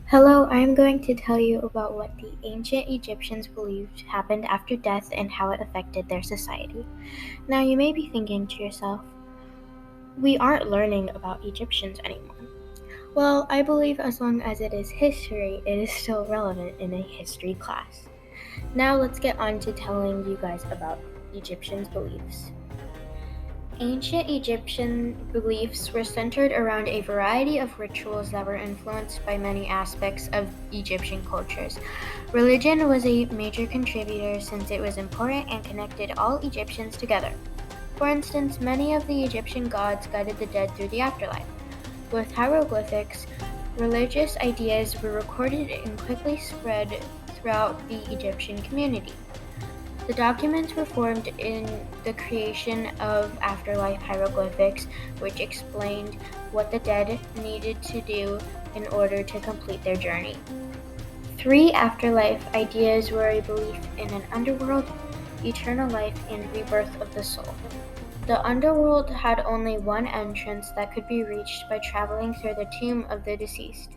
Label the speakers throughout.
Speaker 1: Hello, I am going to tell you about what the ancient Egyptians believed happened after death and how it affected their society. Now, you may be thinking to yourself, we aren't learning about Egyptians anymore. Well, I believe as long as it is history, it is still relevant in a history class. Now, let's get on to telling you guys about Egyptians' beliefs. Ancient Egyptian beliefs were centered around a variety of rituals that were influenced by many aspects of Egyptian cultures. Religion was a major contributor since it was important and connected all Egyptians together. For instance, many of the Egyptian gods guided the dead through the afterlife. With hieroglyphics, religious ideas were recorded and quickly spread throughout the Egyptian community. The documents were formed in the creation of afterlife hieroglyphics, which explained what the dead needed to do in order to complete their journey. Three afterlife ideas were a belief in an underworld, eternal life, and rebirth of the soul. The underworld had only one entrance that could be reached by traveling through the tomb of the deceased.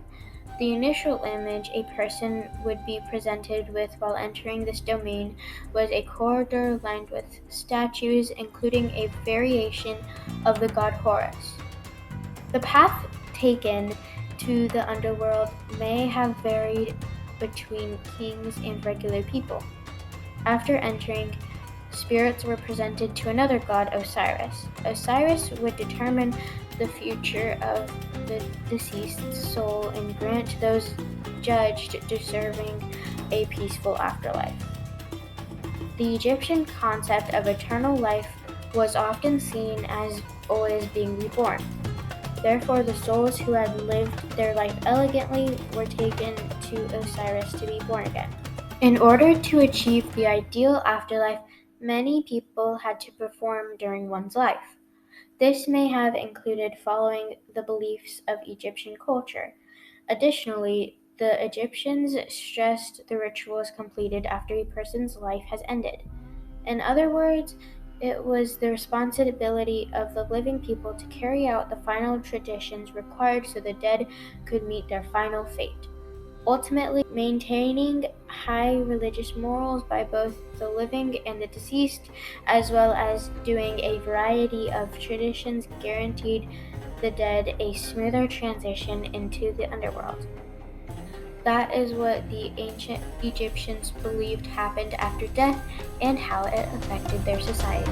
Speaker 1: The initial image a person would be presented with while entering this domain was a corridor lined with statues, including a variation of the god Horus. The path taken to the underworld may have varied between kings and regular people. After entering, spirits were presented to another god, Osiris. Osiris would determine the future of the deceased's soul and grant those judged deserving a peaceful afterlife. The Egyptian concept of eternal life was often seen as always being reborn. Therefore, the souls who had lived their life elegantly were taken to Osiris to be born again. In order to achieve the ideal afterlife, many people had to perform during one's life. This may have included following the beliefs of Egyptian culture. Additionally, the Egyptians stressed the rituals completed after a person's life has ended. In other words, it was the responsibility of the living people to carry out the final traditions required so the dead could meet their final fate, ultimately maintaining high religious morals by both the living and the deceased, as well as doing a variety of traditions guaranteed the dead a smoother transition into the underworld. That is what the ancient Egyptians believed happened after death and how it affected their society.